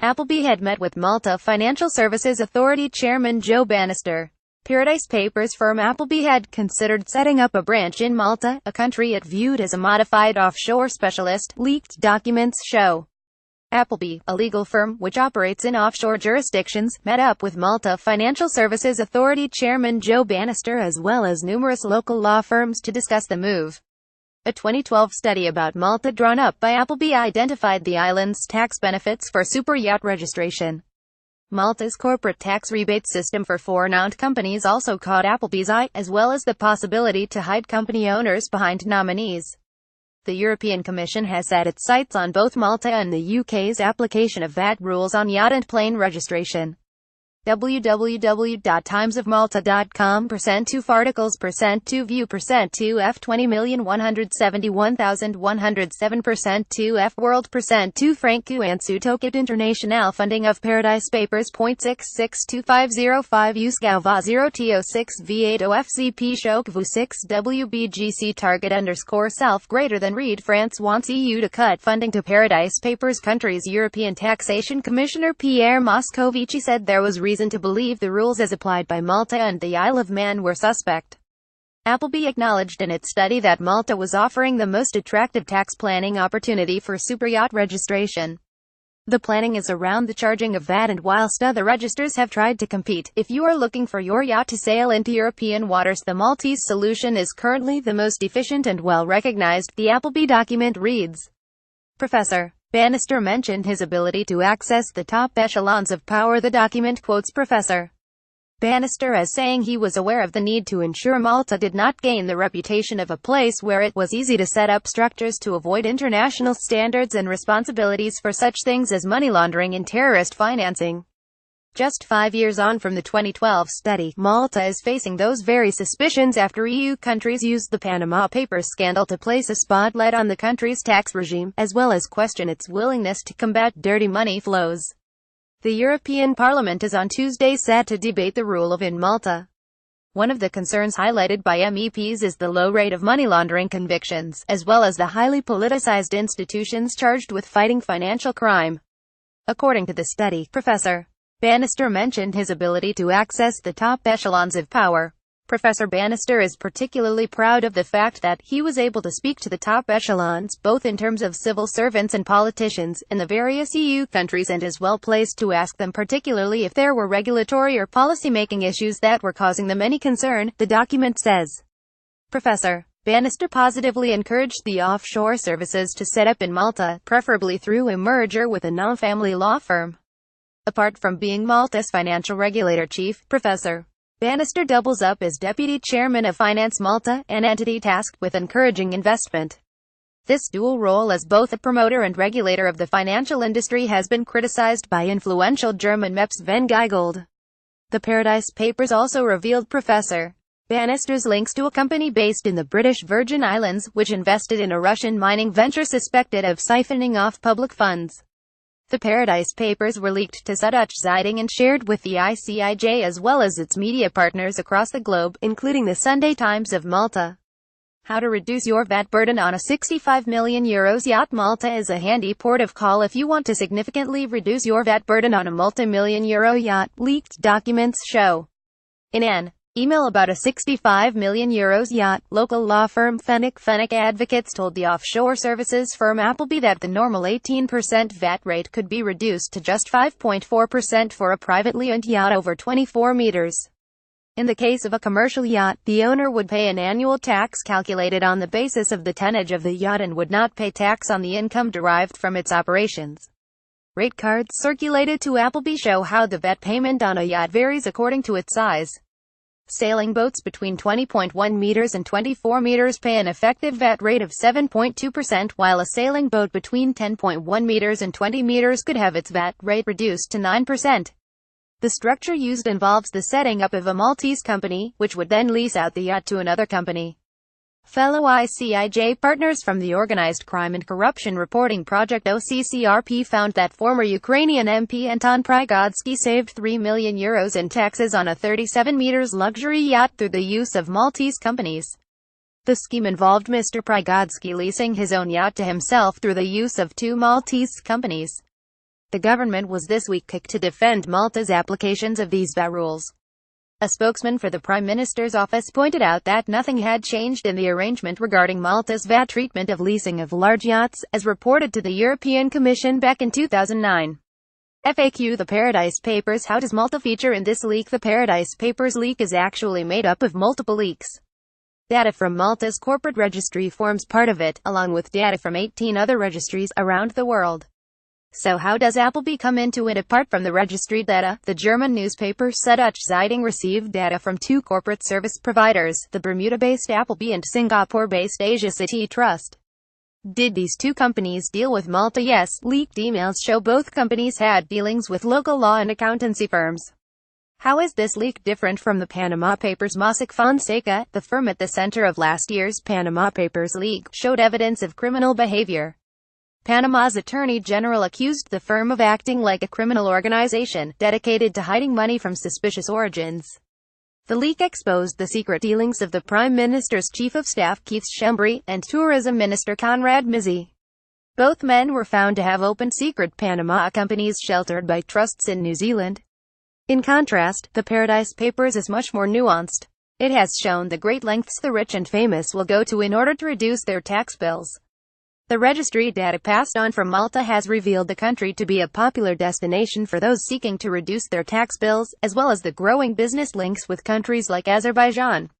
Appleby had met with Malta Financial Services Authority Chairman Joe Bannister. Paradise Papers firm Appleby had considered setting up a branch in Malta, a country it viewed as a modified offshore specialist, leaked documents show. Appleby, a legal firm which operates in offshore jurisdictions, met up with Malta Financial Services Authority Chairman Joe Bannister as well as numerous local law firms to discuss the move. A 2012 study about Malta drawn up by Appleby identified the island's tax benefits for superyacht registration. Malta's corporate tax rebate system for foreign-owned companies also caught Appleby's eye, as well as the possibility to hide company owners behind nominees. The European Commission has set its sights on both Malta and the UK's application of VAT rules on yacht and plane registration. www.timesofmalta.com %2 articles %2 view %2 f 20,171,107 %2 f world %2 Franco Ansu Toket International funding of Paradise Papers .662505 Usgava 0TO6 V8 OFCP Shokvu 6 WBGC target _self greater than read France wants EU to cut funding to Paradise Papers. Country's European Taxation Commissioner Pierre Moscovici said there was reason to believe the rules as applied by Malta and the Isle of Man were suspect. Appleby acknowledged in its study that Malta was offering the most attractive tax planning opportunity for superyacht registration. The planning is around the charging of VAT, and whilst other registers have tried to compete, if you are looking for your yacht to sail into European waters, the Maltese solution is currently the most efficient and well recognized, the Appleby document reads. Professor Bannister mentioned his ability to access the top echelons of power. The document quotes Professor Bannister as saying he was aware of the need to ensure Malta did not gain the reputation of a place where it was easy to set up structures to avoid international standards and responsibilities for such things as money laundering and terrorist financing. Just 5 years on from the 2012 study, Malta is facing those very suspicions after EU countries used the Panama Papers scandal to place a spotlight on the country's tax regime, as well as question its willingness to combat dirty money flows. The European Parliament is on Tuesday set to debate the rule of in Malta. One of the concerns highlighted by MEPs is the low rate of money laundering convictions, as well as the highly politicized institutions charged with fighting financial crime. According to the study, Professor Bannister mentioned his ability to access the top echelons of power. Professor Bannister is particularly proud of the fact that he was able to speak to the top echelons, both in terms of civil servants and politicians, in the various EU countries, and is well placed to ask them particularly if there were regulatory or policy-making issues that were causing them any concern, the document says. Professor Bannister positively encouraged the offshore services to set up in Malta, preferably through a merger with a non-family law firm. Apart from being Malta's financial regulator chief, Professor Bannister doubles up as deputy chairman of Finance Malta, an entity tasked with encouraging investment. This dual role as both a promoter and regulator of the financial industry has been criticized by influential German MEPs Sven Giegold. The Paradise Papers also revealed Professor Bannister's links to a company based in the British Virgin Islands, which invested in a Russian mining venture suspected of siphoning off public funds. The Paradise Papers were leaked to Dutch Zeitung and shared with the ICIJ as well as its media partners across the globe, including the Sunday Times of Malta. How to reduce your VAT burden on a €65 million yacht. Malta is a handy port of call if you want to significantly reduce your VAT burden on a multi-million-euro yacht, leaked documents show. In an email about a €65 million yacht, local law firm Fenwick Advocates told the offshore services firm Appleby that the normal 18% VAT rate could be reduced to just 5.4% for a privately owned yacht over 24 meters. In the case of a commercial yacht, the owner would pay an annual tax calculated on the basis of the tonnage of the yacht and would not pay tax on the income derived from its operations. Rate cards circulated to Appleby show how the VAT payment on a yacht varies according to its size. Sailing boats between 20.1 meters and 24 meters pay an effective VAT rate of 7.2%, while a sailing boat between 10.1 meters and 20 meters could have its VAT rate reduced to 9%. The structure used involves the setting up of a Maltese company, which would then lease out the yacht to another company. Fellow ICIJ partners from the Organized Crime and Corruption Reporting Project OCCRP found that former Ukrainian MP Anton Prygodsky saved €3 million in taxes on a 37 meters luxury yacht through the use of Maltese companies. The scheme involved Mr. Prygodsky leasing his own yacht to himself through the use of two Maltese companies. The government was this week quick to defend Malta's applications of these VAT rules. A spokesman for the Prime Minister's office pointed out that nothing had changed in the arrangement regarding Malta's VAT treatment of leasing of large yachts, as reported to the European Commission back in 2009. FAQ: The Paradise Papers. How does Malta feature in this leak? The Paradise Papers leak is actually made up of multiple leaks. Data from Malta's corporate registry forms part of it, along with data from 18 other registries around the world. So how does Appleby come into it apart from the registry data? The German newspaper Süddeutsche Zeitung received data from two corporate service providers, the Bermuda-based Appleby and Singapore-based Asia City Trust. Did these two companies deal with Malta? Yes. Leaked emails show both companies had dealings with local law and accountancy firms. How is this leak different from the Panama Papers? Mossack Fonseca, the firm at the center of last year's Panama Papers leak, showed evidence of criminal behavior. Panama's attorney general accused the firm of acting like a criminal organization, dedicated to hiding money from suspicious origins. The leak exposed the secret dealings of the Prime Minister's Chief of Staff Keith Schembri, and Tourism Minister Conrad Mizzi. Both men were found to have opened secret Panama companies sheltered by trusts in New Zealand. In contrast, the Paradise Papers is much more nuanced. It has shown the great lengths the rich and famous will go to in order to reduce their tax bills. The registry data passed on from Malta has revealed the country to be a popular destination for those seeking to reduce their tax bills, as well as the growing business links with countries like Azerbaijan.